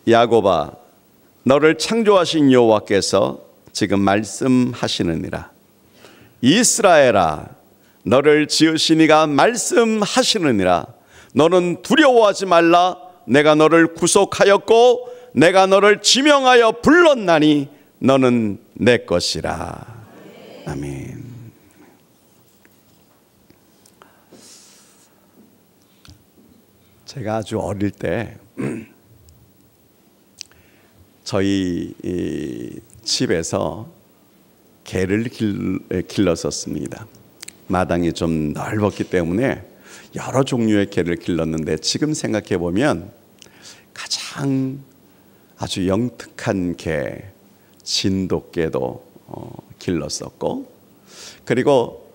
야곱아, 너를 창조하신 여호와께서 지금 말씀하시느니라. 이스라엘아, 너를 지으신 이가 말씀하시느니라. 너는 두려워하지 말라. 내가 너를 구속하였고 내가 너를 지명하여 불렀나니 너는 내 것이라. 아멘. 제가 아주 어릴 때 저희 집에서 개를 길렀었습니다. 마당이 좀 넓었기 때문에 여러 종류의 개를 길렀는데 지금 생각해 보면 가장 아주 영특한 개, 진돗개도 길렀었고, 그리고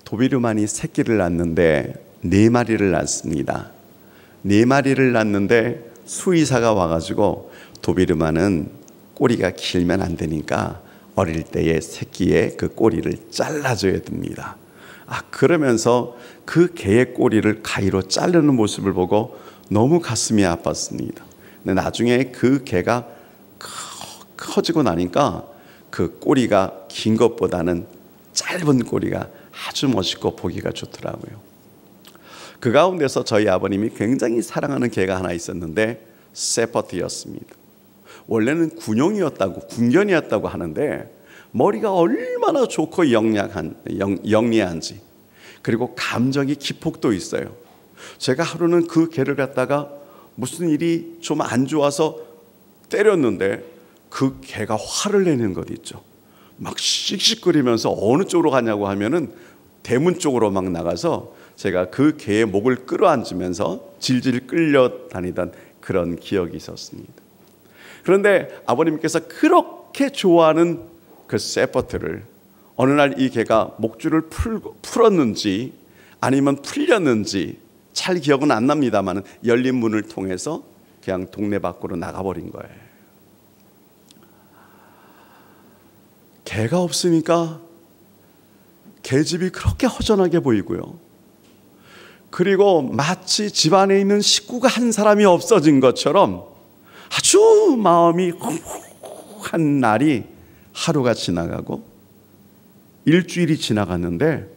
도베르만이 새끼를 낳는데 4마리를 낳습니다. 4마리를 낳는데 수의사가 와가지고 도베르만은 꼬리가 길면 안 되니까 어릴 때에 새끼의 그 꼬리를 잘라줘야 됩니다. 그러면서 그 개의 꼬리를 가위로 자르는 모습을 보고 너무 가슴이 아팠습니다. 근데 나중에 그 개가 커지고 나니까 그 꼬리가 긴 것보다는 짧은 꼬리가 아주 멋있고 보기가 좋더라고요. 그 가운데서 저희 아버님이 굉장히 사랑하는 개가 하나 있었는데 세퍼트였습니다. 원래는 군견이었다고 하는데 머리가 얼마나 좋고 영리한지, 그리고 감정이 기폭도 있어요. 제가 하루는 그 개를 갖다가 무슨 일이 좀 안 좋아서 때렸는데 그 개가 화를 내는 것 있죠. 막 씩씩거리면서 어느 쪽으로 가냐고 하면은 대문 쪽으로 막 나가서 제가 그 개의 목을 끌어안으면서 질질 끌려다니던 그런 기억이 있었습니다. 그런데 아버님께서 그렇게 좋아하는 그 세퍼트를 어느 날 이 개가 목줄을 풀었는지 아니면 풀렸는지 잘 기억은 안 납니다만 열린 문을 통해서 그냥 동네 밖으로 나가버린 거예요. 개가 없으니까 개집이 그렇게 허전하게 보이고요. 그리고 마치 집안에 있는 식구가 한 사람이 없어진 것처럼 아주 마음이 한 날이 하루가 지나가고 일주일이 지나갔는데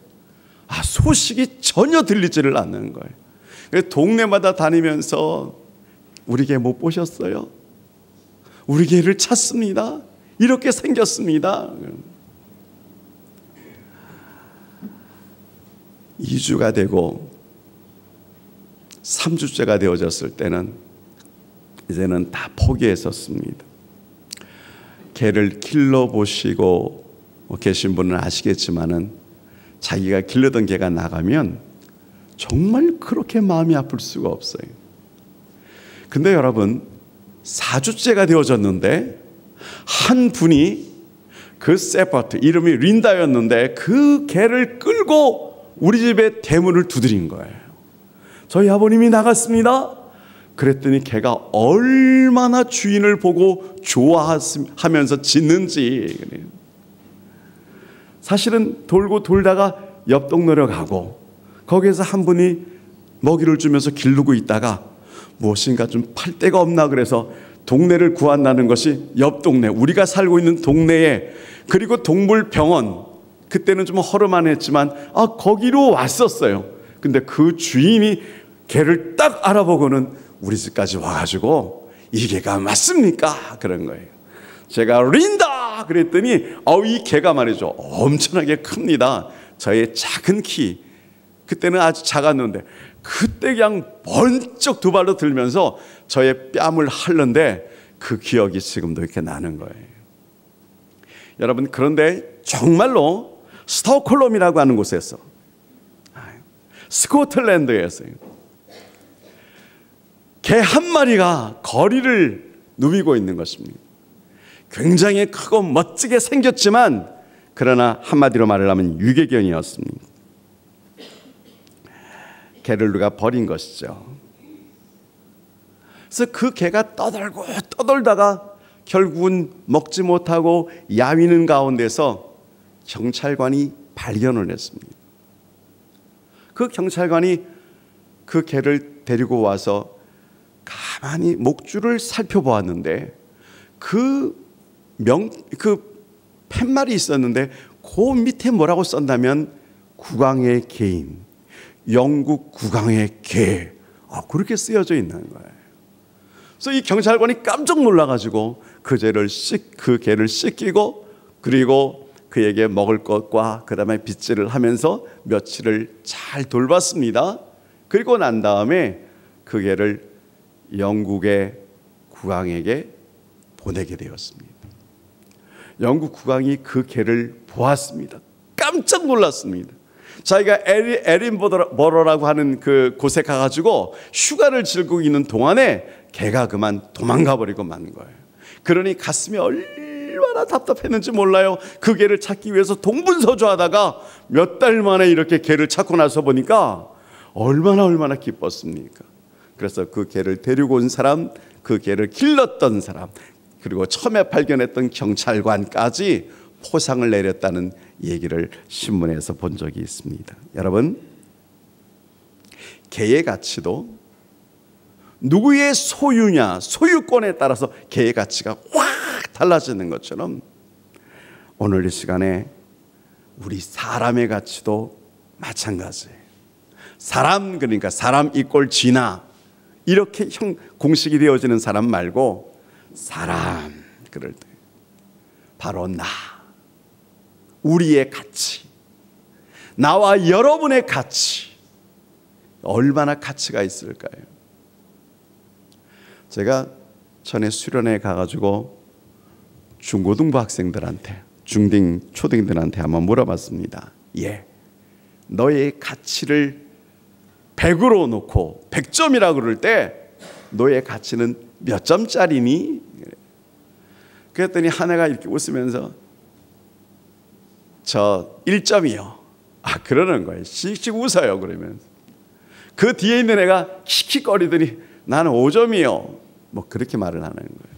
소식이 전혀 들리지를 않는 거예요. 동네마다 다니면서 우리 개 못 보셨어요? 우리 개를 찾습니다. 이렇게 생겼습니다. 2주가 되고 3주째가 되어졌을 때는 이제는 다 포기했었습니다. 개를 길러보시고 계신 분은 아시겠지만은 자기가 길르던 개가 나가면 정말 그렇게 마음이 아플 수가 없어요. 근데 여러분, 4주째가 되어졌는데 한 분이 그 세퍼트, 이름이 린다였는데 그 개를 끌고 우리 집의 대문을 두드린 거예요. 저희 아버님이 나갔습니다. 그랬더니 개가 얼마나 주인을 보고 좋아하면서 짖는지. 사실은 돌고 돌다가 옆 동네로 가고 거기에서 한 분이 먹이를 주면서 기르고 있다가 무엇인가 좀 팔 데가 없나 그래서 동네를 구한다는 것이 옆 동네, 우리가 살고 있는 동네에, 그리고 동물병원, 그때는 좀 허름하했지만 거기로 왔었어요. 근데 그 주인이 개를 딱 알아보고는 우리 집까지 와가지고 이 개가 맞습니까? 그런 거예요. 제가 린다 그랬더니 이 개가 말이죠, 엄청나게 큽니다. 저의 작은 키, 그때는 아주 작았는데 그때 그냥 번쩍 두 발로 들면서 저의 뺨을 핥는데 그 기억이 지금도 이렇게 나는 거예요. 여러분, 그런데 정말로 스톡홀름이라고 하는 곳에서, 스코틀랜드에서요, 개 한 마리가 거리를 누비고 있는 것입니다. 굉장히 크고 멋지게 생겼지만 그러나 한마디로 말하면 유괴견이었습니다. 개를 누가 버린 것이죠. 그래서 그 개가 떠돌고 떠돌다가 결국은 먹지 못하고 야위는 가운데서 경찰관이 발견을 했습니다. 그 경찰관이 그 개를 데리고 와서 가만히 목줄을 살펴보았는데 그 팻말이 있었는데 그 밑에 뭐라고 썼냐면 국왕의 개인, 영국 국왕의 개, 그렇게 쓰여져 있는 거예요. 그래서 이 경찰관이 깜짝 놀라가지고 그 개를 씻기고 그리고 그에게 먹을 것과 그 다음에 빗질을 하면서 며칠을 잘 돌봤습니다. 그리고 난 다음에 그 개를 영국의 국왕에게 보내게 되었습니다. 영국 국왕이 그 개를 보았습니다. 깜짝 놀랐습니다. 자기가 에딘버러라고 하는 그 곳에 가가지고 휴가를 즐기고 있는 동안에 개가 그만 도망가 버리고 만 거예요. 그러니 가슴이 얼마나 답답했는지 몰라요. 그 개를 찾기 위해서 동분서주하다가 몇 달 만에 이렇게 개를 찾고 나서 보니까 얼마나 기뻤습니까? 그래서 그 개를 데리고 온 사람, 그 개를 길렀던 사람, 그리고 처음에 발견했던 경찰관까지 포상을 내렸다는 얘기를 신문에서 본 적이 있습니다. 여러분, 개의 가치도 누구의 소유냐, 소유권에 따라서 개의 가치가 확 달라지는 것처럼 오늘 이 시간에 우리 사람의 가치도 마찬가지예요. 사람, 그러니까 사람 이꼴 진화 이렇게 공식이 되어지는 사람 말고 사람, 그럴 때 바로 나, 우리의 가치, 나와 여러분의 가치, 얼마나 가치가 있을까요? 제가 전에 수련회 가가지고 중고등부 학생들한테, 중딩, 초딩들한테 한번 물어봤습니다. 너의 가치를 100으로 놓고 100점이라고 그럴 때 너의 가치는 몇 점짜리니? 그랬더니 한 애가 이렇게 웃으면서 저 1점이요. 그러는 거예요. 씩씩 웃어요. 그러면서 그 뒤에 있는 애가 킥킥거리더니 나는 5점이요. 뭐 그렇게 말을 하는 거예요.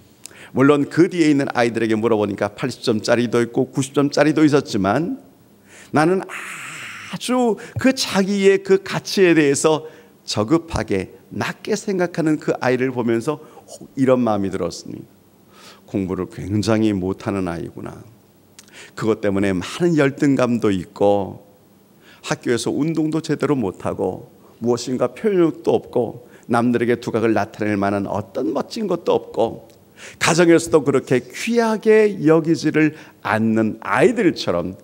물론 그 뒤에 있는 아이들에게 물어보니까 80점짜리도 있고 90점짜리도 있었지만 나는 아주 그 자기의 그 가치에 대해서 저급하게 낮게 생각하는 그 아이를 보면서 이런 마음이 들었습니다. 공부를 굉장히 못하는 아이구나. 그것 때문에 많은 열등감도 있고 학교에서 운동도 제대로 못하고 무엇인가 표현력도 없고 남들에게 두각을 나타낼 만한 어떤 멋진 것도 없고 가정에서도 그렇게 귀하게 여기지를 않는 아이들처럼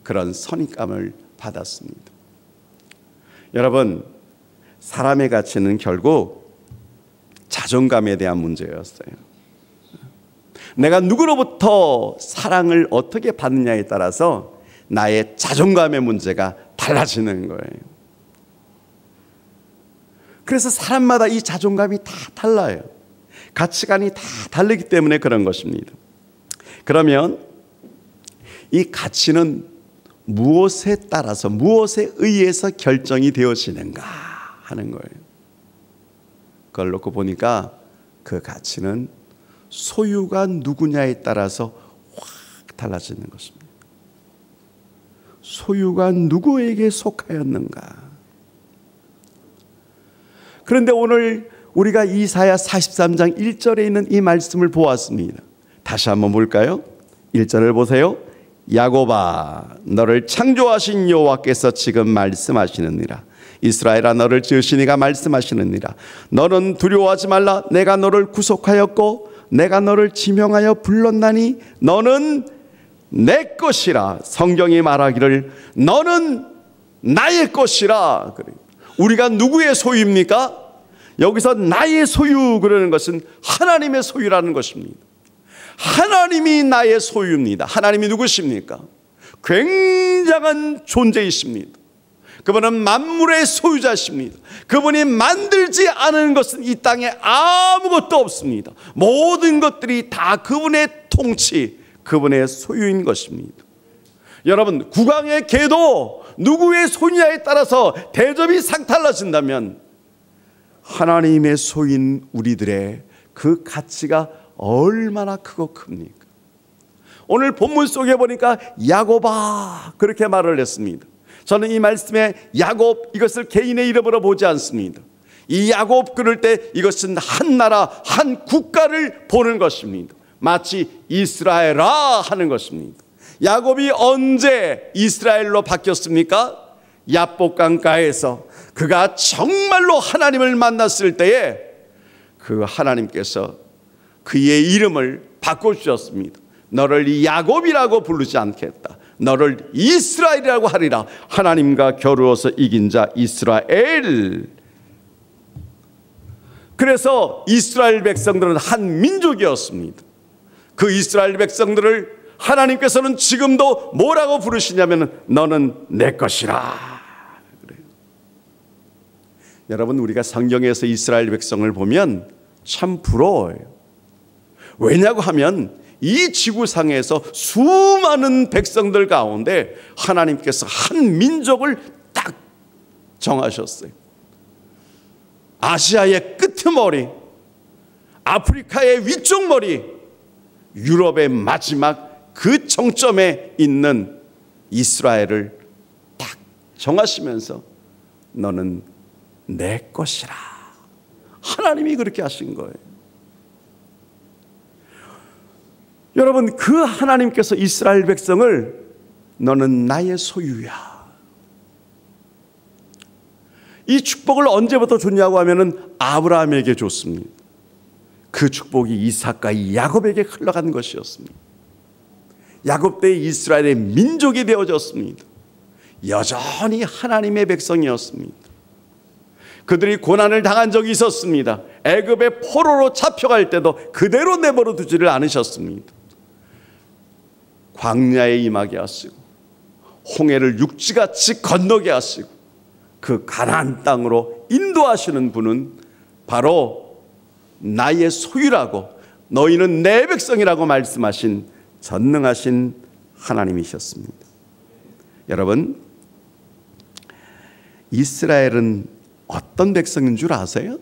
그런 선입감을 받았습니다. 여러분, 사람의 가치는 결국 자존감에 대한 문제였어요. 내가 누구로부터 사랑을 어떻게 받느냐에 따라서 나의 자존감의 문제가 달라지는 거예요. 그래서 사람마다 이 자존감이 다 달라요. 가치관이 다 다르기 때문에 그런 것입니다. 그러면 이 가치는 무엇에 따라서, 무엇에 의해서 결정이 되어지는가 하는 거예요. 그걸 놓고 보니까 그 가치는 소유가 누구냐에 따라서 확 달라지는 것입니다. 소유가 누구에게 속하였는가. 그런데 오늘 우리가 이사야 43장 1절에 있는 이 말씀을 보았습니다. 다시 한번 볼까요? 1절을 보세요. 야곱아, 너를 창조하신 여호와께서 지금 말씀하시느니라. 이스라엘아, 너를 지으신 이가 말씀하시느니라. 너는 두려워하지 말라. 내가 너를 구속하였고 내가 너를 지명하여 불렀나니 너는 내 것이라. 성경이 말하기를 너는 나의 것이라. 우리가 누구의 소유입니까? 여기서 나의 소유 그러는 것은 하나님의 소유라는 것입니다. 하나님이 나의 소유입니다. 하나님이 누구십니까? 굉장한 존재이십니다. 그분은 만물의 소유자십니다. 그분이 만들지 않은 것은 이 땅에 아무것도 없습니다. 모든 것들이 다 그분의 통치, 그분의 소유인 것입니다. 여러분, 국왕의 개도 누구의 소유냐에 따라서 대접이 싹 달라진다면 하나님의 소유인 우리들의 그 가치가 얼마나 크고 큽니까? 오늘 본문 속에 보니까 야곱아 그렇게 말을 했습니다. 저는 이 말씀에 야곱, 이것을 개인의 이름으로 보지 않습니다. 이 야곱 그럴 때 이것은 한 나라, 한 국가를 보는 것입니다. 마치 이스라엘아 하는 것입니다. 야곱이 언제 이스라엘로 바뀌었습니까? 야복강가에서 그가 정말로 하나님을 만났을 때에 그 하나님께서 그의 이름을 바꿔주셨습니다. 너를 야곱이라고 부르지 않겠다. 너를 이스라엘이라고 하리라. 하나님과 겨루어서 이긴 자 이스라엘. 그래서 이스라엘 백성들은 한 민족이었습니다. 그 이스라엘 백성들을 하나님께서는 지금도 뭐라고 부르시냐면 너는 내 것이라 그래요. 여러분, 우리가 성경에서 이스라엘 백성을 보면 참 부러워요. 왜냐고 하면 이 지구상에서 수많은 백성들 가운데 하나님께서 한 민족을 딱 정하셨어요. 아시아의 끄트머리, 아프리카의 위쪽 머리, 유럽의 마지막 그 정점에 있는 이스라엘을 딱 정하시면서 너는 내 것이라. 하나님이 그렇게 하신 거예요. 여러분, 그 하나님께서 이스라엘 백성을 너는 나의 소유야. 이 축복을 언제부터 줬냐고 하면은 아브라함에게 줬습니다. 그 축복이 이삭과 야곱에게 흘러간 것이었습니다. 야곱 때 이스라엘의 민족이 되어졌습니다. 여전히 하나님의 백성이었습니다. 그들이 고난을 당한 적이 있었습니다. 애굽의 포로로 잡혀갈 때도 그대로 내버려 두지를 않으셨습니다. 광야에 임하게 하시고 홍해를 육지같이 건너게 하시고 그 가나안 땅으로 인도하시는 분은 바로 나의 소유라고, 너희는 내 백성이라고 말씀하신 전능하신 하나님이셨습니다. 여러분, 이스라엘은 어떤 백성인 줄 아세요?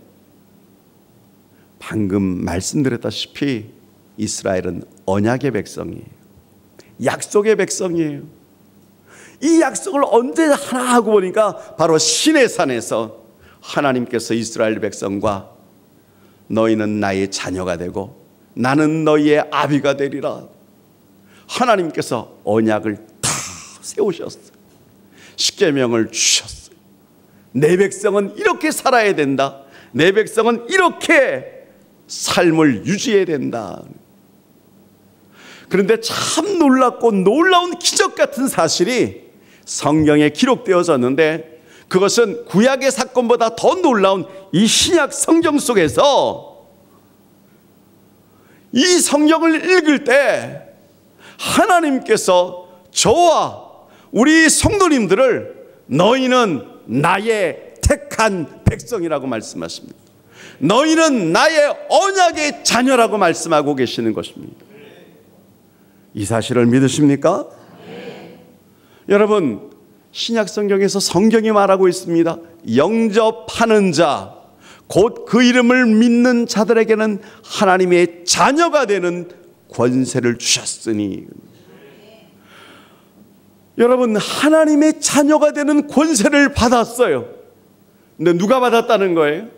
방금 말씀드렸다시피 이스라엘은 언약의 백성이에요. 약속의 백성이에요. 이 약속을 언제 하나 하고 보니까 바로 시내산에서 하나님께서 이스라엘 백성과 너희는 나의 자녀가 되고 나는 너희의 아비가 되리라. 하나님께서 언약을 다 세우셨어요. 십계명을 주셨어요. 내 백성은 이렇게 살아야 된다. 내 백성은 이렇게 삶을 유지해야 된다. 그런데 참 놀랍고 놀라운 기적 같은 사실이 성경에 기록되어졌는데, 그것은 구약의 사건보다 더 놀라운 이 신약 성경 속에서 이 성경을 읽을 때 하나님께서 저와 우리 성도님들을 너희는 나의 택한 백성이라고 말씀하십니다. 너희는 나의 언약의 자녀라고 말씀하고 계시는 것입니다. 이 사실을 믿으십니까? 네. 여러분, 신약 성경에서 성경이 말하고 있습니다. 영접하는 자, 곧 그 이름을 믿는 자들에게는 하나님의 자녀가 되는 권세를 주셨으니. 여러분, 하나님의 자녀가 되는 권세를 받았어요. 근데 누가 받았다는 거예요?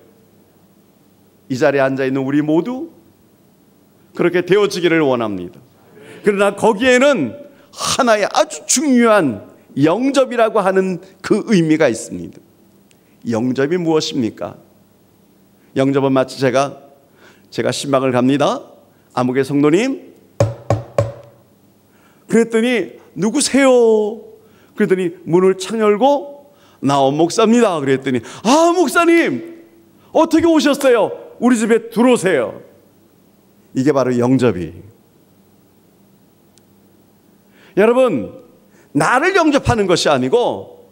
이 자리에 앉아있는 우리 모두 그렇게 되어지기를 원합니다. 그러나 거기에는 하나의 아주 중요한 영접이라고 하는 그 의미가 있습니다. 영접이 무엇입니까? 영접은 마치 제가 신방을 갑니다. 아무개 성도님, 그랬더니 누구세요? 그랬더니 문을 창 열고 나온 목사입니다. 그랬더니 아, 목사님 어떻게 오셨어요? 우리 집에 들어오세요. 이게 바로 영접이. 여러분, 나를 영접하는 것이 아니고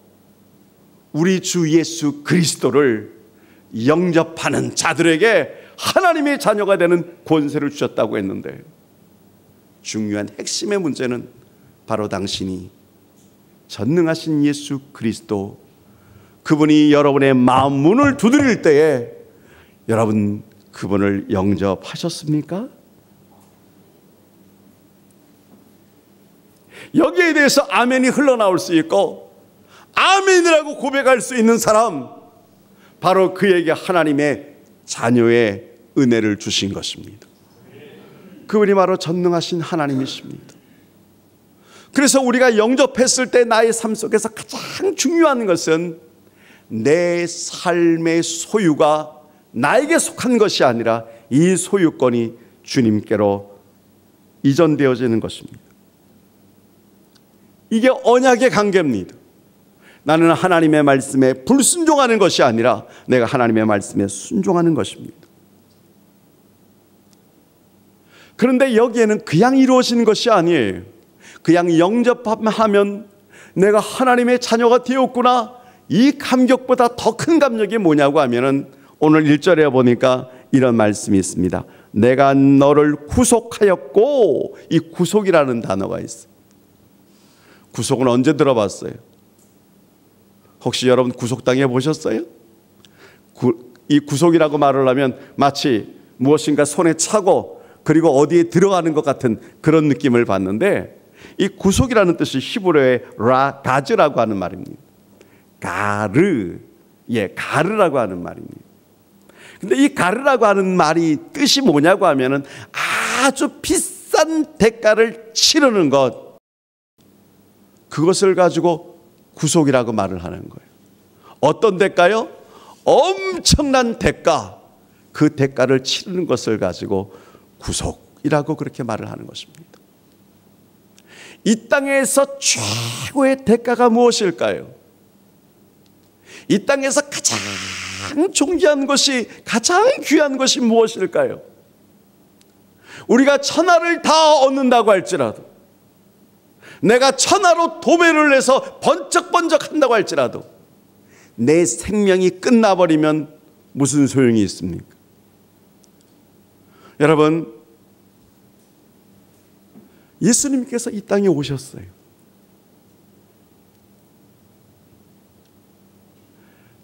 우리 주 예수 그리스도를 영접하는 자들에게 하나님의 자녀가 되는 권세를 주셨다고 했는데, 중요한 핵심의 문제는 바로 당신이 전능하신 예수 그리스도, 그분이 여러분의 마음 문을 두드릴 때에 여러분 그분을 영접하셨습니까? 여기에 대해서 아멘이 흘러나올 수 있고 아멘이라고 고백할 수 있는 사람, 바로 그에게 하나님의 자녀의 은혜를 주신 것입니다. 그분이 바로 전능하신 하나님이십니다. 그래서 우리가 영접했을 때 나의 삶 속에서 가장 중요한 것은 내 삶의 소유가 나에게 속한 것이 아니라 이 소유권이 주님께로 이전되어지는 것입니다. 이게 언약의 관계입니다. 나는 하나님의 말씀에 불순종하는 것이 아니라 내가 하나님의 말씀에 순종하는 것입니다. 그런데 여기에는 그냥 이루어지는 것이 아니에요. 그냥 영접하면 내가 하나님의 자녀가 되었구나, 이 감격보다 더 큰 감격이 뭐냐고 하면은 오늘 1절에 보니까 이런 말씀이 있습니다. 내가 너를 구속하였고, 이 구속이라는 단어가 있어요. 구속은 언제 들어봤어요? 혹시 여러분 구속당해 보셨어요? 이 구속이라고 말을 하면 마치 무엇인가 손에 차고 그리고 어디에 들어가는 것 같은 그런 느낌을 받는데, 이 구속이라는 뜻이 히브리어의 가즈라고 하는 말입니다. 가르라고 하는 말입니다. 근데 이 가르라고 하는 말이 뜻이 뭐냐고 하면은 아주 비싼 대가를 치르는 것, 그것을 가지고 구속이라고 말을 하는 거예요. 어떤 대가요? 엄청난 대가, 그 대가를 치르는 것을 가지고 구속이라고 그렇게 말을 하는 것입니다. 이 땅에서 최고의 대가가 무엇일까요? 이 땅에서 가장 존귀한 것이, 가장 귀한 것이 무엇일까요? 우리가 천하를 다 얻는다고 할지라도, 내가 천하로 도배를 해서 번쩍번쩍 한다고 할지라도 내 생명이 끝나버리면 무슨 소용이 있습니까? 여러분, 예수님께서 이 땅에 오셨어요.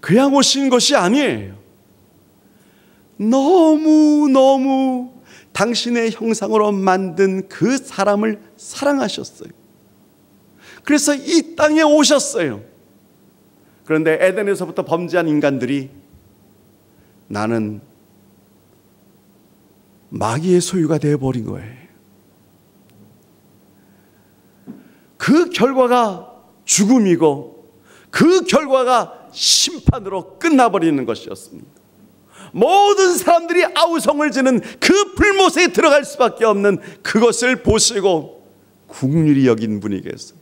그냥 오신 것이 아니에요. 너무 당신의 형상으로 만든 그 사람을 사랑하셨어요. 그래서 이 땅에 오셨어요. 그런데 에덴에서부터 범죄한 인간들이 나는 마귀의 소유가 되어버린 거예요. 그 결과가 죽음이고 그 결과가 심판으로 끝나버리는 것이었습니다. 모든 사람들이 아우성을 지는 그 불못에 들어갈 수밖에 없는 그것을 보시고 긍휼히 여긴 분이 계세요.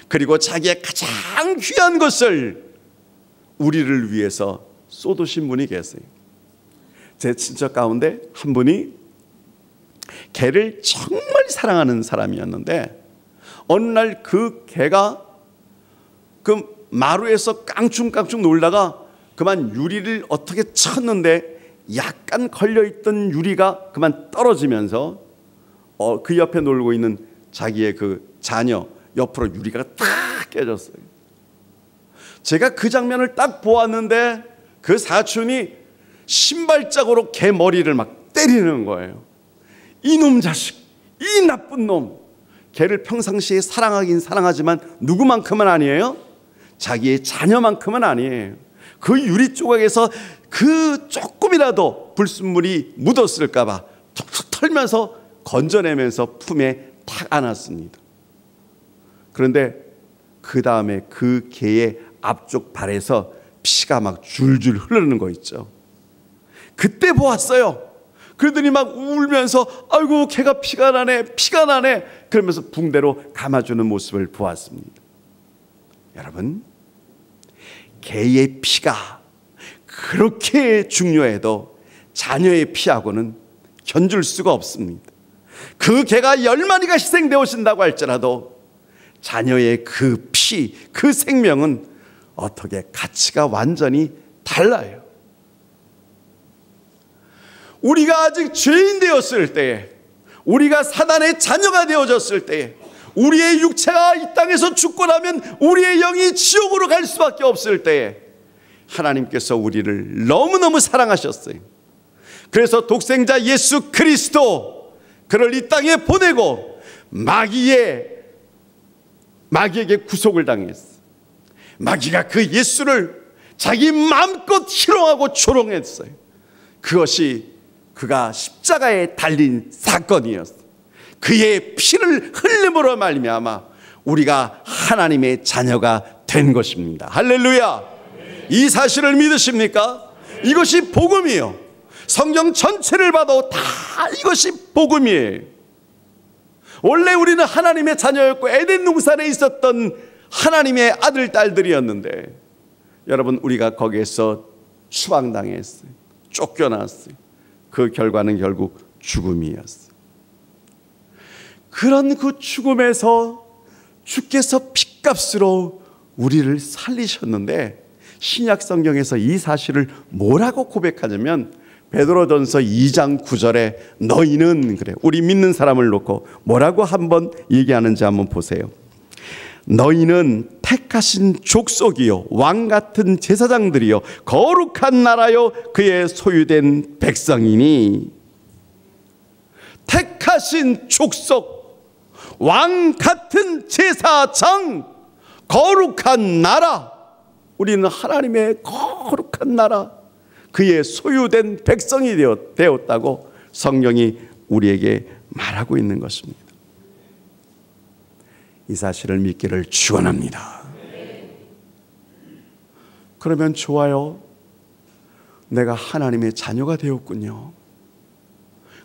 그리고 자기의 가장 귀한 것을 우리를 위해서 쏟으신 분이 계세요. 제 친척 가운데 한 분이 개를 정말 사랑하는 사람이었는데, 어느 날 그 개가 그 마루에서 깡충깡충 놀다가 그만 유리를 어떻게 쳤는데 약간 걸려있던 유리가 그만 떨어지면서 그 옆에 놀고 있는 자기의 그 자녀 옆으로 유리가 딱 깨졌어요. 제가 그 장면을 딱 보았는데 그 사촌이 신발짝으로 개 머리를 막 때리는 거예요. 이놈 자식, 이 나쁜 놈. 개를 평상시에 사랑하긴 사랑하지만 누구만큼은 아니에요? 자기의 자녀만큼은 아니에요. 그 유리 조각에서 그 조금이라도 불순물이 묻었을까 봐 툭툭 털면서 건져내면서 품에 탁 안았습니다. 그런데 그 다음에 그 개의 앞쪽 발에서 피가 막 줄줄 흐르는 거 있죠. 그때 보았어요. 그러더니 막 울면서 아이고 개가 피가 나네 그러면서 붕대로 감아주는 모습을 보았습니다. 여러분, 개의 피가 그렇게 중요해도 자녀의 피하고는 견줄 수가 없습니다. 그 개가 10마리가 희생되어진다고 할지라도 자녀의 그 피, 그 생명은 어떻게 가치가 완전히 달라요. 우리가 아직 죄인 되었을 때에, 우리가 사단의 자녀가 되어졌을 때에, 우리의 육체가 이 땅에서 죽고 나면 우리의 영이 지옥으로 갈 수밖에 없을 때에 하나님께서 우리를 너무너무 사랑하셨어요. 그래서 독생자 예수 그리스도, 그를 이 땅에 보내고 마귀에게 구속을 당했어요. 마귀가 그 예수를 자기 마음껏 희롱하고 조롱했어요. 그것이 그가 십자가에 달린 사건이었어요. 그의 피를 흘림으로 말미암아 우리가 하나님의 자녀가 된 것입니다. 할렐루야. 이 사실을 믿으십니까? 이것이 복음이에요. 성경 전체를 봐도 다 이것이 복음이에요. 원래 우리는 하나님의 자녀였고 에덴 동산에 있었던 하나님의 아들 딸들이었는데, 여러분, 우리가 거기에서 추방당했어요. 쫓겨났어요. 그 결과는 결국 죽음이었어요. 그런 그 죽음에서 주께서 핏값으로 우리를 살리셨는데, 신약 성경에서 이 사실을 뭐라고 고백하냐면 베드로전서 2장 9절에 너희는, 그래, 우리 믿는 사람을 놓고 뭐라고 한번 얘기하는지 한번 보세요. 너희는 택하신 족속이요 왕 같은 제사장들이요 거룩한 나라요 그의 소유된 백성이니. 택하신 족속, 왕 같은 제사장, 거룩한 나라. 우리는 하나님의 거룩한 나라, 그의 소유된 백성이 되었다고 성경이 우리에게 말하고 있는 것입니다. 이 사실을 믿기를 축원합니다. 그러면 좋아요. 내가 하나님의 자녀가 되었군요.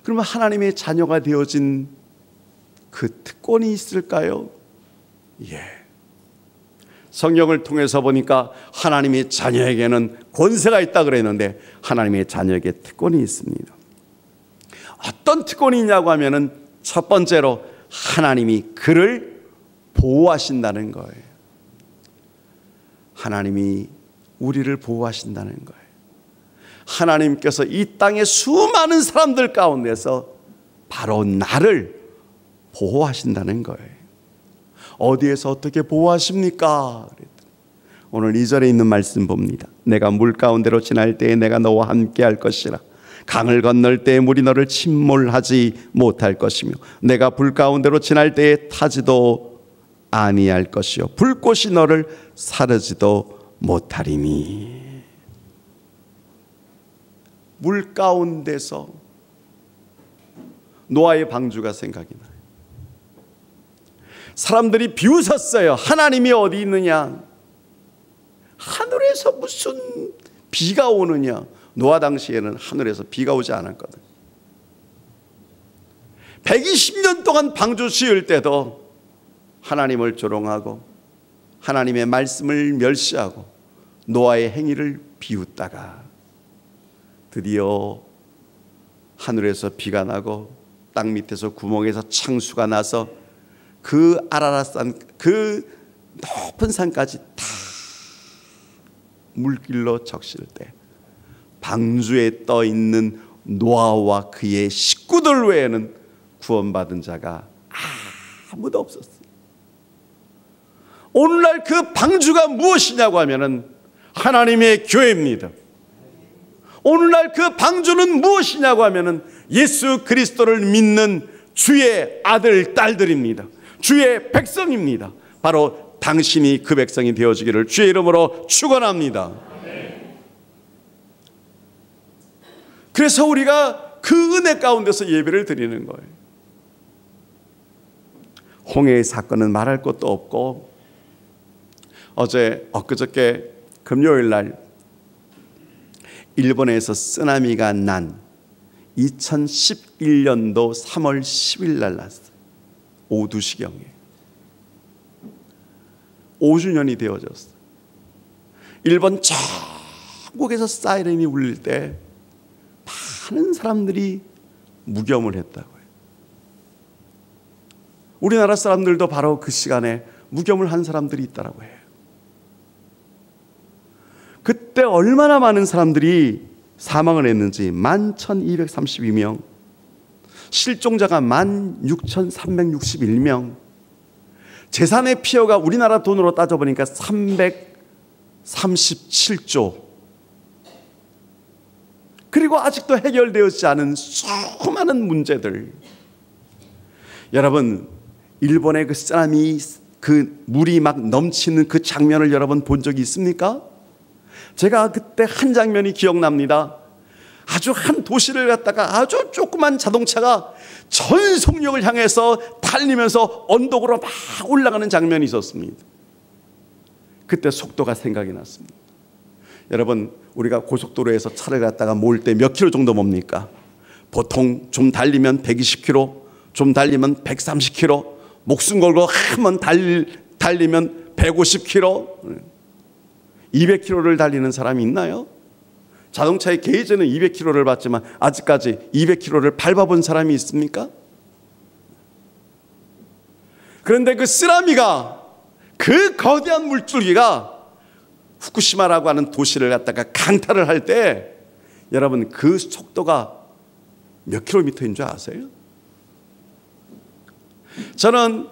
그러면 하나님의 자녀가 되어진 그 특권이 있을까요? 예. 성경을 통해서 보니까 하나님의 자녀에게는 권세가 있다 그랬는데 하나님의 자녀에게 특권이 있습니다. 어떤 특권이 있냐고 하면은 첫 번째로 하나님이 그를 보호하신다는 거예요. 하나님이 우리를 보호하신다는 거예요. 하나님께서 이 땅의 수많은 사람들 가운데서 바로 나를 보호하신다는 거예요. 어디에서 어떻게 보호하십니까? 오늘 2절에 있는 말씀 봅니다. 내가 물 가운데로 지날 때에 내가 너와 함께 할 것이라. 강을 건널 때에 물이 너를 침몰하지 못할 것이며 내가 불 가운데로 지날 때에 타지도 아니할 것이요 불꽃이 너를 사르지도 못하리니. 물 가운데서 노아의 방주가 생각이 나요. 사람들이 비웃었어요. 하나님이 어디 있느냐? 하늘에서 무슨 비가 오느냐? 노아 당시에는 하늘에서 비가 오지 않았거든. 120년 동안 방주 지을 때도 하나님을 조롱하고 하나님의 말씀을 멸시하고 노아의 행위를 비웃다가 드디어 하늘에서 비가 나고 땅 밑에서 구멍에서 창수가 나서 그 아라랏산, 그 높은 산까지 다 물길로 적실 때 방주에 떠 있는 노아와 그의 식구들 외에는 구원받은 자가 아무도 없었어요. 오늘날 그 방주가 무엇이냐고 하면은 하나님의 교회입니다. 오늘날 그 방주는 무엇이냐고 하면은 예수 그리스도를 믿는 주의 아들 딸들입니다. 주의 백성입니다. 바로 당신이 그 백성이 되어지기를 주의 이름으로 축원합니다. 그래서 우리가 그 은혜 가운데서 예배를 드리는 거예요. 홍해의 사건은 말할 것도 없고, 엊그저께 금요일 날 일본에서 쓰나미가 난 2011년도 3월 10일 날 났어요. 오후 2시경에 5주년이 되어졌어요. 일본 전국에서 사이렌이 울릴 때 많은 사람들이 무겸을 했다고요. 우리나라 사람들도 바로 그 시간에 무겸을 한 사람들이 있다고 해요. 그때 얼마나 많은 사람들이 사망을 했는지 11,232명, 실종자가 16,361명, 재산의 피해가 우리나라 돈으로 따져보니까 337조, 그리고 아직도 해결되었지 않은 수많은 문제들. 여러분, 일본의 그 쓰나미, 그 물이 막 넘치는 그 장면을 여러분 본 적이 있습니까? 제가 그때 한 장면이 기억납니다. 아주 한 도시를 갔다가 아주 조그만 자동차가 전 속력을 향해서 달리면서 언덕으로 막 올라가는 장면이 있었습니다. 그때 속도가 생각이 났습니다. 여러분, 우리가 고속도로에서 차를 갖다가 몰 때 몇 킬로 정도 뭡니까? 보통 좀 달리면 120km, 좀 달리면 130km, 목숨 걸고 한번 달리면 150km, 200km를 달리는 사람이 있나요? 자동차의 게이지는 200km를 받지만 아직까지 200km를 밟아본 사람이 있습니까? 그런데 그 쓰나미가, 그 거대한 물줄기가 후쿠시마라고 하는 도시를 갖다가 강타를 할 때 여러분, 그 속도가 몇 킬로미터인 줄 아세요? 저는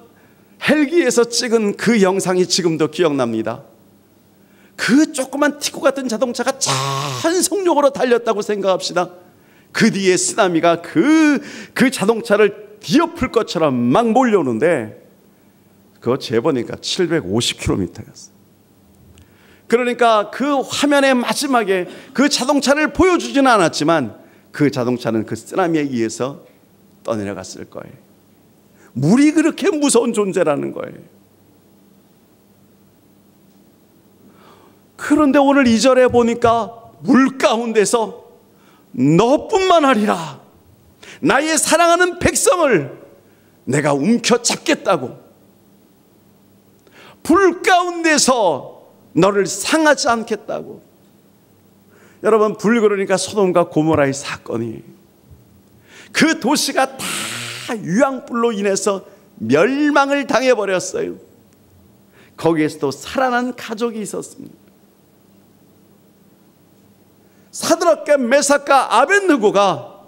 헬기에서 찍은 그 영상이 지금도 기억납니다. 그 조그만 티코 같은 자동차가 전속력으로 달렸다고 생각합시다. 그 뒤에 쓰나미가 그 자동차를 뒤엎을 것처럼 막 몰려오는데 그거 재보니까 750km였어요. 그러니까 그 화면의 마지막에 그 자동차를 보여주지는 않았지만 그 자동차는 그 쓰나미에 의해서 떠내려갔을 거예요. 물이 그렇게 무서운 존재라는 거예요. 그런데 오늘 2절에 보니까 물 가운데서 너뿐만 아니라 나의 사랑하는 백성을 내가 움켜잡겠다고, 불 가운데서 너를 상하지 않겠다고. 여러분, 불 그러니까 소돔과 고모라의 사건이, 그 도시가 다 유황불로 인해서 멸망을 당해버렸어요. 거기에서도 살아난 가족이 있었습니다. 사드락과 메삭과 아벳느고가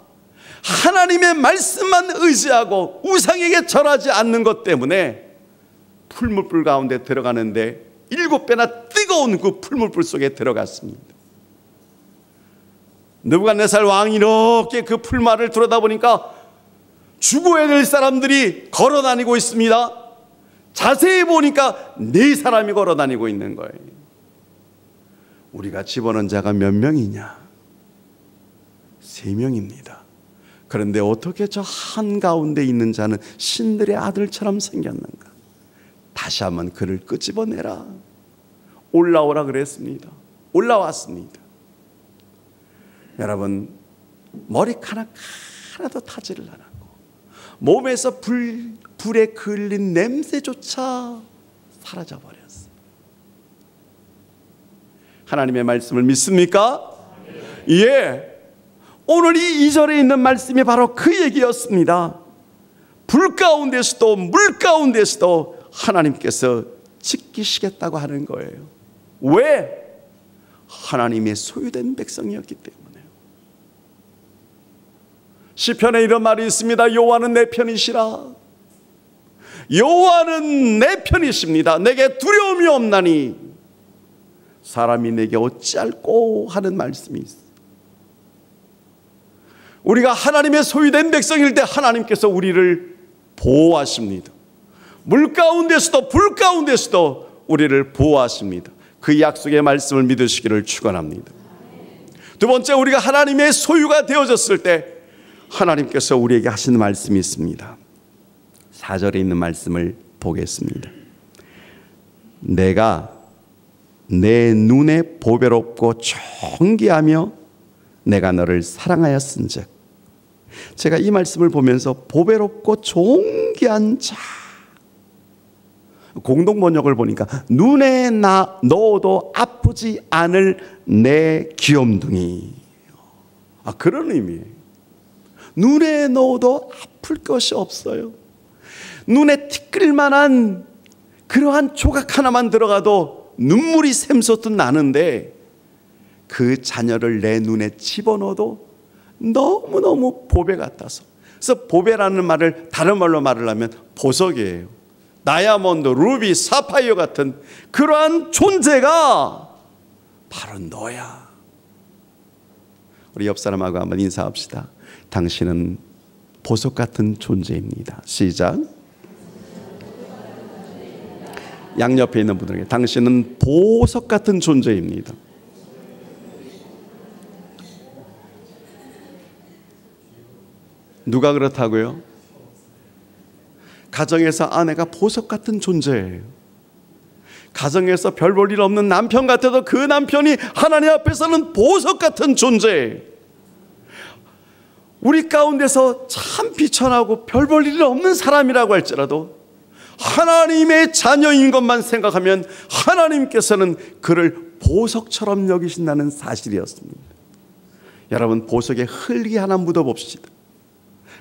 하나님의 말씀만 의지하고 우상에게 절하지 않는 것 때문에 풀물불 가운데 들어가는데 7배나 뜨거운 그 풀물불 속에 들어갔습니다. 느부갓네살 왕이 이렇게 그 풀마를 들여다보니까 죽어야 될 사람들이 걸어다니고 있습니다. 자세히 보니까 4사람이 걸어다니고 있는 거예요. 우리가 집어넣은 자가 몇 명이냐? 3명입니다. 그런데 어떻게 저 한가운데 있는 자는 신들의 아들처럼 생겼는가? 다시 한번 그를 끄집어내라. 올라오라 그랬습니다. 올라왔습니다. 여러분, 머리카락 하나도 타지를 않았고 몸에서 불에 그을린 냄새조차 사라져버렸어요. 하나님의 말씀을 믿습니까? 예. 오늘 이 2절에 있는 말씀이 바로 그 얘기였습니다. 불 가운데서도 물 가운데서도 하나님께서 지키시겠다고 하는 거예요. 왜? 하나님의 소유된 백성이었기 때문에. 시편에 이런 말이 있습니다. 여호와는 내 편이시라. 여호와는 내 편이십니다. 내게 두려움이 없나니 사람이 내게 어찌할꼬 하는 말씀이 있어요. 우리가 하나님의 소유된 백성일 때 하나님께서 우리를 보호하십니다. 물 가운데서도 불 가운데서도 우리를 보호하십니다. 그 약속의 말씀을 믿으시기를 축원합니다. 두 번째, 우리가 하나님의 소유가 되어졌을 때 하나님께서 우리에게 하시는 말씀이 있습니다. 4절에 있는 말씀을 보겠습니다. 내가 내 눈에 보배롭고 존귀하며 내가 너를 사랑하였은즉. 제가 이 말씀을 보면서 보배롭고 존귀한 자, 공동번역을 보니까 눈에 넣어도 아프지 않을 내 귀염둥이, 그런 의미예요. 눈에 넣어도 아플 것이 없어요. 눈에 티끌 만한 그러한 조각 하나만 들어가도 눈물이 샘솟듯 나는데 그 자녀를 내 눈에 집어넣어도 너무너무 보배 같아서. 그래서 보배라는 말을 다른 말로 말을 하면 보석이에요. 다이아몬드, 루비, 사파이어 같은 그러한 존재가 바로 너야. 우리 옆 사람하고 한번 인사합시다. 당신은 보석 같은 존재입니다. 시작. 양옆에 있는 분들에게 당신은 보석 같은 존재입니다. 누가 그렇다고요? 가정에서 아내가 보석 같은 존재예요. 가정에서 별 볼 일 없는 남편 같아도 그 남편이 하나님 앞에서는 보석 같은 존재예요. 우리 가운데서 참 비천하고 별 볼 일 없는 사람이라고 할지라도 하나님의 자녀인 것만 생각하면 하나님께서는 그를 보석처럼 여기신다는 사실이었습니다. 여러분, 보석에 흙이 하나 묻어봅시다.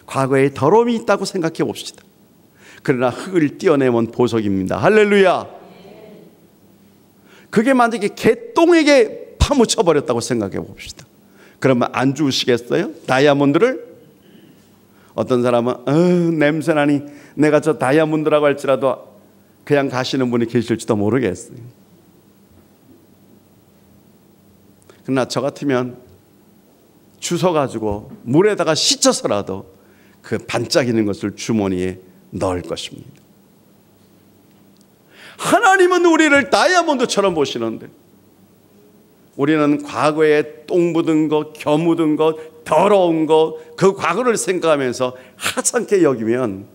과거에 더러움이 있다고 생각해 봅시다. 그러나 흙을 떼어내면 보석입니다. 할렐루야. 그게 만약에 개똥에게 파묻혀버렸다고 생각해 봅시다. 그러면 안 주우시겠어요? 다이아몬드를? 어떤 사람은 냄새나니 내가 저 다이아몬드라고 할지라도 그냥 가시는 분이 계실지도 모르겠어요. 그러나 저 같으면 주워가지고 물에다가 씻어서라도 그 반짝이는 것을 주머니에 넣을 것입니다. 하나님은 우리를 다이아몬드처럼 보시는데 우리는 과거에 똥 묻은 것, 겨 묻은 것, 더러운 것, 그 과거를 생각하면서 하찮게 여기면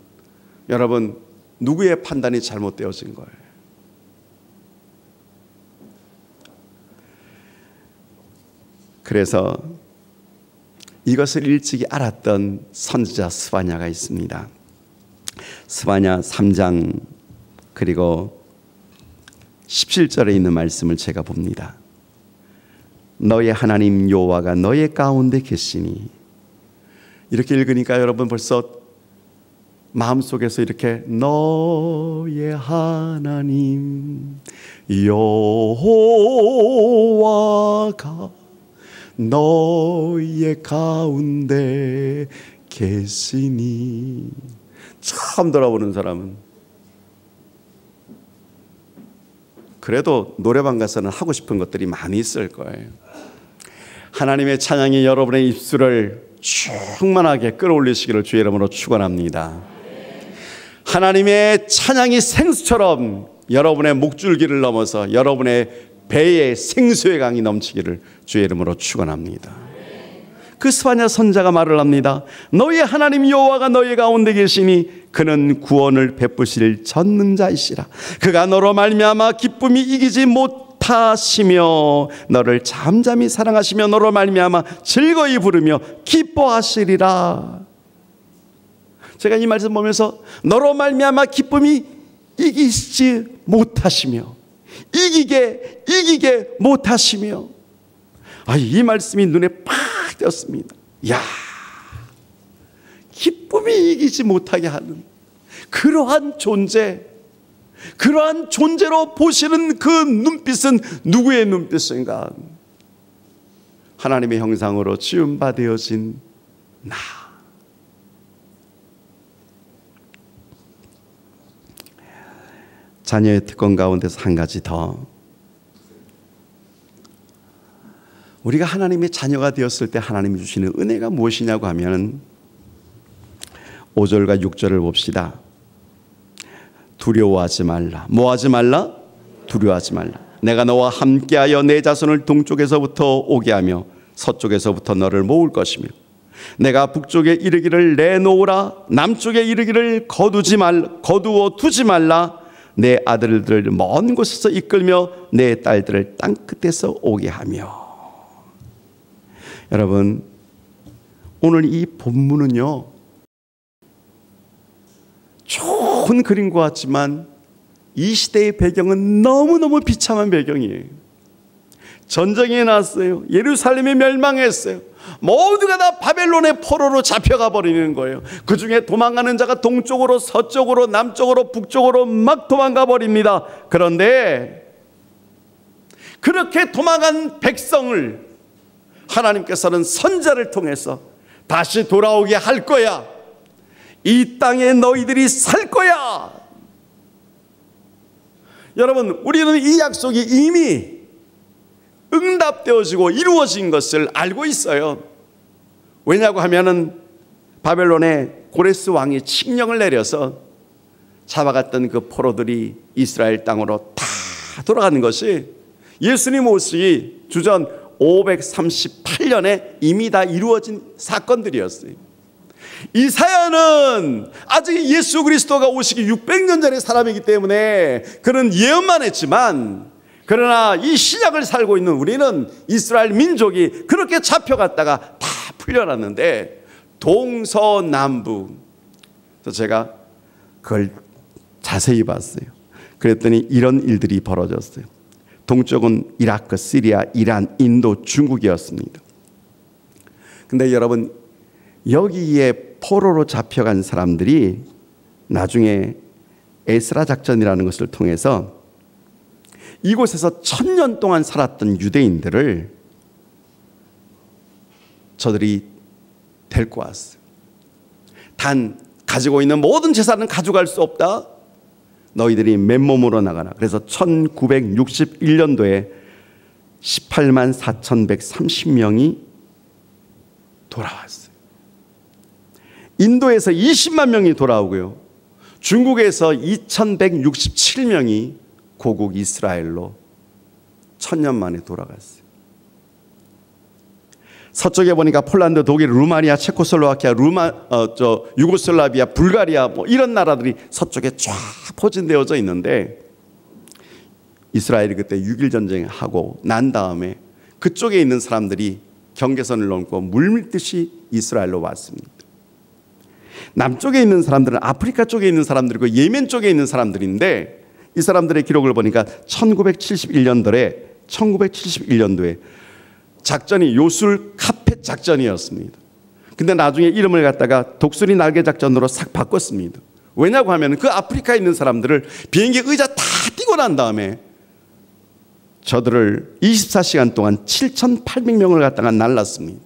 여러분, 누구의 판단이 잘못되어진 거예요? 그래서 이것을 일찍이 알았던 선지자 스바냐가 있습니다. 스바냐 3장 그리고 17절에 있는 말씀을 제가 봅니다. 너의 하나님 여호와가 너의 가운데 계시니, 이렇게 읽으니까 여러분 벌써 마음속에서 이렇게 너의 하나님 여호와가 너의 가운데 계시니. 처음 돌아보는 사람은 그래도 노래방 가서는 하고 싶은 것들이 많이 있을 거예요. 하나님의 찬양이 여러분의 입술을 충만하게 끌어올리시기를 주의 이름으로 축원합니다. 하나님의 찬양이 생수처럼 여러분의 목줄기를 넘어서 여러분의 배에 생수의 강이 넘치기를 주의 이름으로 축원합니다. 그 스바냐 선자가 말을 합니다. 너희 하나님 여호와가 너희 가운데 계시니 그는 구원을 베푸실 전능자이시라. 그가 너로 말미암아 기쁨이 이기지 못하시며 너를 잠잠히 사랑하시며 너로 말미암아 즐거이 부르며 기뻐하시리라. 제가 이 말씀 보면서 너로 말미암아 기쁨이 이기지 못하시며 이기게 못하시며, 이 말씀이 눈에 팍 띄었습니다. 야, 기쁨이 이기지 못하게 하는 그러한 존재, 그러한 존재로 보시는 그 눈빛은 누구의 눈빛인가? 하나님의 형상으로 지음받아진 나. 자녀의 특권 가운데서 한 가지 더, 우리가 하나님의 자녀가 되었을 때 하나님이 주시는 은혜가 무엇이냐고 하면 5절과 6절을 봅시다. 두려워하지 말라. 뭐 하지 말라? 두려워하지 말라. 내가 너와 함께하여 내 자손을 동쪽에서부터 오게 하며 서쪽에서부터 너를 모을 것이며 내가 북쪽에 이르기를 내놓으라 남쪽에 이르기를 거두어 두지 말라. 내 아들들을 먼 곳에서 이끌며 내 딸들을 땅 끝에서 오게 하며. 여러분, 오늘 이 본문은요, 좋은 그림과 같지만 이 시대의 배경은 너무너무 비참한 배경이에요. 전쟁이 났어요. 예루살렘이 멸망했어요. 모두가 다 바벨론의 포로로 잡혀가 버리는 거예요. 그 중에 도망가는 자가 동쪽으로 서쪽으로 남쪽으로 북쪽으로 막 도망가 버립니다. 그런데 그렇게 도망간 백성을 하나님께서는 선지자를 통해서 다시 돌아오게 할 거야. 이 땅에 너희들이 살 거야. 여러분, 우리는 이 약속이 이미 응답되어지고 이루어진 것을 알고 있어요. 왜냐고 하면은 바벨론의 고레스 왕이 칙령을 내려서 잡아갔던 그 포로들이 이스라엘 땅으로 다 돌아가는 것이 예수님 오시기 주전 538년에 이미 다 이루어진 사건들이었어요. 이사야는 아직 예수 그리스도가 오시기 600년 전의 사람이기 때문에 그는 예언만 했지만, 그러나 이 신약을 살고 있는 우리는 이스라엘 민족이 그렇게 잡혀갔다가 다 풀려났는데 동서남북, 그래서 제가 그걸 자세히 봤어요. 그랬더니 이런 일들이 벌어졌어요. 동쪽은 이라크, 시리아, 이란, 인도, 중국이었습니다. 근데 여러분, 여기에 포로로 잡혀간 사람들이 나중에 에스라 작전이라는 것을 통해서 이곳에서 1000년 동안 살았던 유대인들을 저들이 데리고 왔어요. 단 가지고 있는 모든 재산은 가져갈 수 없다. 너희들이 맨몸으로 나가라. 그래서 1961년도에 18만 4,130명이 돌아왔어요. 인도에서 20만 명이 돌아오고요. 중국에서 2,167명이 고국 이스라엘로 1000년 만에 돌아갔어요. 서쪽에 보니까 폴란드, 독일, 루마니아, 체코슬로바키아, 유고슬라비아, 불가리아 뭐 이런 나라들이 서쪽에 쫙 포진되어져 있는데, 이스라엘이 그때 6.1 전쟁하고 난 다음에 그쪽에 있는 사람들이 경계선을 넘고 물밀듯이 이스라엘로 왔습니다. 남쪽에 있는 사람들은 아프리카 쪽에 있는 사람들이고 예멘 쪽에 있는 사람들인데, 이 사람들의 기록을 보니까 1971년도에 작전이 요술 카펫 작전이었습니다. 근데 나중에 이름을 갖다가 독수리 날개 작전으로 싹 바꿨습니다. 왜냐고 하면 그 아프리카에 있는 사람들을 비행기 의자 다 띄고 난 다음에 저들을 24시간 동안 7,800명을 갖다가 날랐습니다.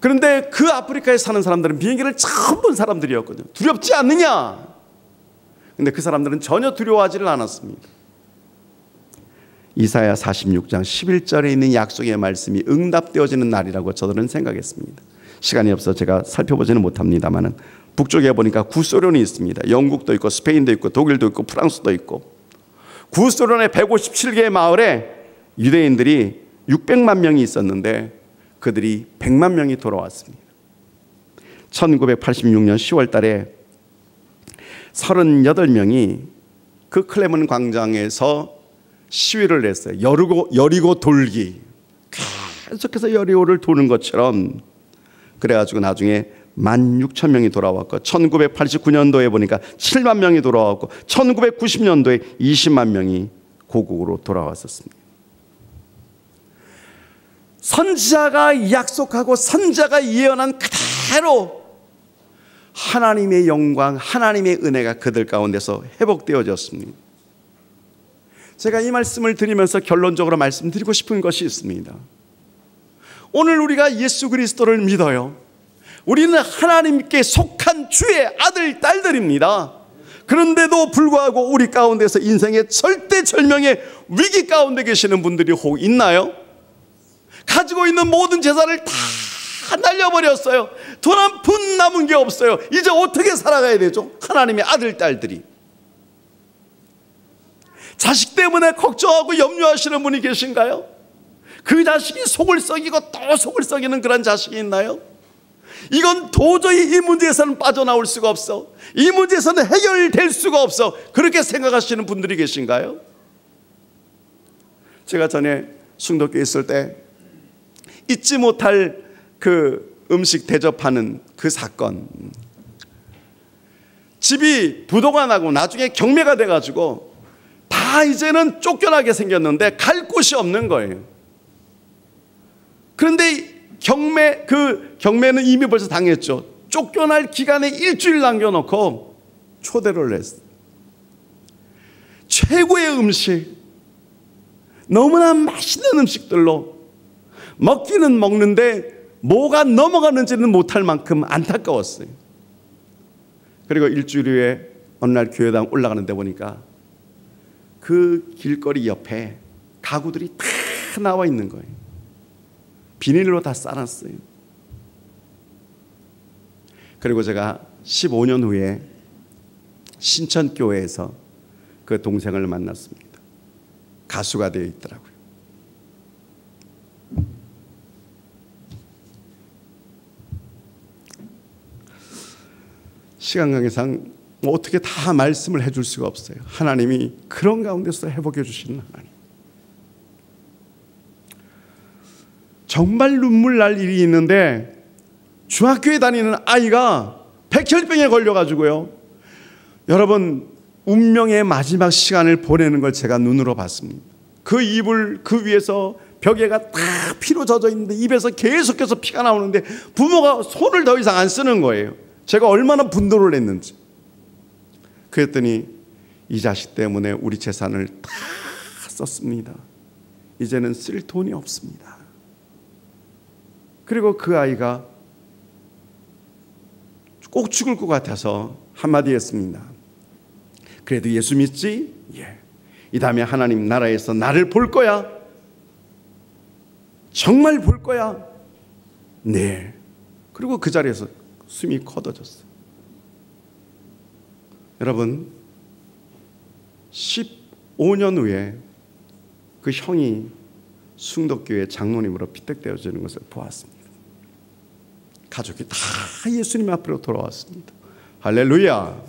그런데 그 아프리카에 사는 사람들은 비행기를 처음 본 사람들이었거든요. 두렵지 않느냐? 근데 그 사람들은 전혀 두려워하지를 않았습니다. 이사야 46장 11절에 있는 약속의 말씀이 응답되어지는 날이라고 저들은 생각했습니다. 시간이 없어 제가 살펴보지는 못합니다만 북쪽에 보니까 구소련이 있습니다. 영국도 있고 스페인도 있고 독일도 있고 프랑스도 있고, 구소련의 157개의 마을에 유대인들이 600만 명이 있었는데 그들이 100만 명이 돌아왔습니다. 1986년 10월 달에 38명이 그 클레몬 광장에서 시위를 했어요. 여리고 돌기. 계속해서 여리고를 도는 것처럼. 그래가지고 나중에 16,000명이 돌아왔고, 1989년도에 보니까 7만 명이 돌아왔고, 1990년도에 20만 명이 고국으로 돌아왔었습니다. 선지자가 약속하고 선지자가 예언한 그대로 하나님의 영광, 하나님의 은혜가 그들 가운데서 회복되어졌습니다. 제가 이 말씀을 드리면서 결론적으로 말씀드리고 싶은 것이 있습니다. 오늘 우리가 예수 그리스도를 믿어요. 우리는 하나님께 속한 주의 아들, 딸들입니다. 그런데도 불구하고 우리 가운데서 인생의 절대절명의 위기 가운데 계시는 분들이 혹 있나요? 가지고 있는 모든 재산을 다 날려버렸어요. 돈 한 푼 남은 게 없어요. 이제 어떻게 살아가야 되죠? 하나님의 아들, 딸들이. 자식 때문에 걱정하고 염려하시는 분이 계신가요? 그 자식이 속을 썩이고 또 속을 썩이는 그런 자식이 있나요? 이건 도저히 이 문제에서는 빠져나올 수가 없어. 이 문제에서는 해결될 수가 없어. 그렇게 생각하시는 분들이 계신가요? 제가 전에 숭덕교에 있을 때 잊지 못할 그 음식 대접하는 그 사건. 집이 부도가 나고 나중에 경매가 돼가지고 다 이제는 쫓겨나게 생겼는데 갈 곳이 없는 거예요. 그런데 경매는 이미 벌써 당했죠. 쫓겨날 기간에 일주일 남겨놓고 초대를 했어요. 최고의 음식, 너무나 맛있는 음식들로 먹기는 먹는데 뭐가 넘어가는지는 못할 만큼 안타까웠어요. 그리고 일주일 후에 어느 날 교회당 올라가는데 보니까 그 길거리 옆에 가구들이 다 나와 있는 거예요. 비닐로 다 싸놨어요. 그리고 제가 15년 후에 신천교회에서 그 동생을 만났습니다. 가수가 되어 있더라고요. 시간 관계상 어떻게 다 말씀을 해줄 수가 없어요. 하나님이 그런 가운데서 회복해 주시는 하나님. 정말 눈물 날 일이 있는데 중학교에 다니는 아이가 백혈병에 걸려가지고요. 여러분, 운명의 마지막 시간을 보내는 걸 제가 눈으로 봤습니다. 그 이불 그 위에서 벽에가 다 피로 젖어 있는데 입에서 계속해서 피가 나오는데 부모가 손을 더 이상 안 쓰는 거예요. 제가 얼마나 분노를 했는지. 그랬더니 이 자식 때문에 우리 재산을 다 썼습니다. 이제는 쓸 돈이 없습니다. 그리고 그 아이가 꼭 죽을 것 같아서 한마디 했습니다. 그래도 예수 믿지? 예. 이 다음에 하나님 나라에서 나를 볼 거야? 정말 볼 거야? 네. 그리고 그 자리에서 숨이 걷어졌어요. 여러분, 15년 후에 그 형이 숭덕교회 장로님으로 피택되어지는 것을 보았습니다. 가족이 다 예수님 앞으로 돌아왔습니다. 할렐루야.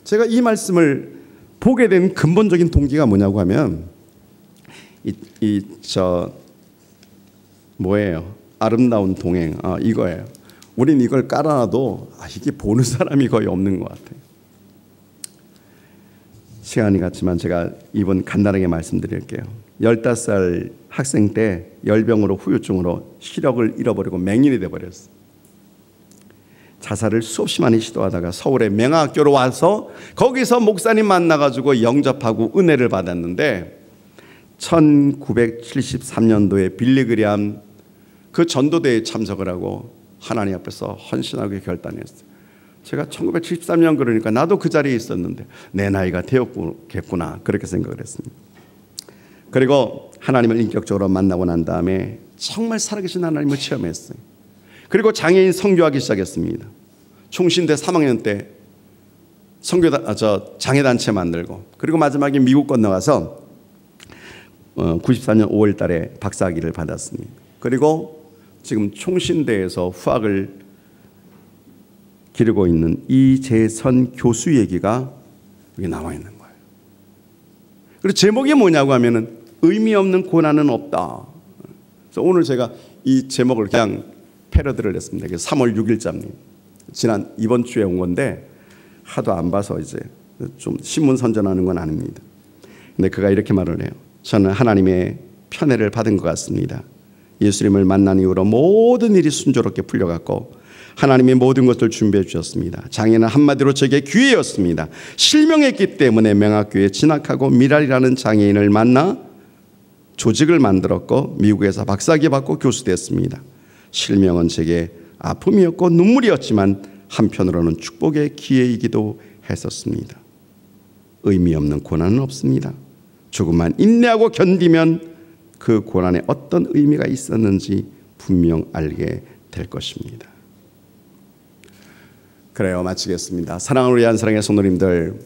제가 이 말씀을 보게 된 근본적인 동기가 뭐냐고 하면 뭐예요? 아름다운 동행. 이거예요. 우린 이걸 깔아놔도 이게 보는 사람이 거의 없는 것 같아요. 시간이 갔지만 제가 이번 간단하게 말씀드릴게요. 15살 학생 때 열병으로 후유증으로 시력을 잃어버리고 맹인이 돼버렸어요. 자살을 수없이 많이 시도하다가 서울의 명화학교로 와서 거기서 목사님 만나가지고 영접하고 은혜를 받았는데 1973년도에 빌리그리암 그 전도대회에 참석을 하고 하나님 앞에서 헌신하게 결단했어요. 제가 1973년 그러니까 나도 그 자리에 있었는데 내 나이가 되었겠구나 그렇게 생각을 했습니다. 그리고 하나님을 인격적으로 만나고 난 다음에 정말 살아계신 하나님을 체험했어요. 그리고 장애인 선교하기 시작했습니다. 총신대 3학년 때 장애단체 만들고 그리고 마지막에 미국 건너가서 94년 5월 달에 박사학위를 받았습니다. 그리고 지금 총신대에서 후학을 기르고 있는 이재선 교수 얘기가 여기 나와 있는 거예요. 그리고 제목이 뭐냐고 하면은 의미 없는 고난은 없다. 그래서 오늘 제가 이 제목을 그냥 패러디를 했습니다. 3월 6일자입니다. 이번 주에 온 건데 하도 안 봐서 이제 좀 신문 선전하는 건 아닙니다. 근데 그가 이렇게 말을 해요. 저는 하나님의 편애를 받은 것 같습니다. 예수님을 만난 이후로 모든 일이 순조롭게 풀려갔고 하나님이 모든 것을 준비해 주셨습니다. 장애는 한마디로 제게 기회였습니다. 실명했기 때문에 명학교에 진학하고 미랄이라는 장애인을 만나 조직을 만들었고 미국에서 박사학위 받고 교수 됐습니다. 실명은 제게 아픔이었고 눈물이었지만 한편으로는 축복의 기회이기도 했었습니다. 의미 없는 고난은 없습니다. 조금만 인내하고 견디면 그 고난에 어떤 의미가 있었는지 분명 알게 될 것입니다. 그래요. 마치겠습니다. 사랑하는 우리 한사랑의 성도님들,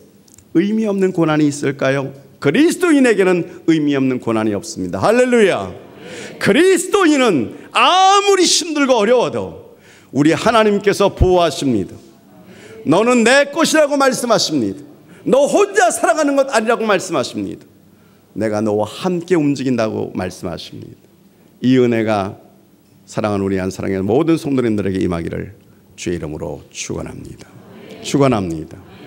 의미 없는 고난이 있을까요? 그리스도인에게는 의미 없는 고난이 없습니다. 할렐루야. 그리스도인은 아무리 힘들고 어려워도 우리 하나님께서 보호하십니다. 너는 내 것이라고 말씀하십니다. 너 혼자 살아가는 것 아니라고 말씀하십니다. 내가 너와 함께 움직인다고 말씀하십니다. 이 은혜가 사랑하는 우리 한사랑의 모든 성도님들에게 임하기를 주의 이름으로 축원합니다. 축원합니다.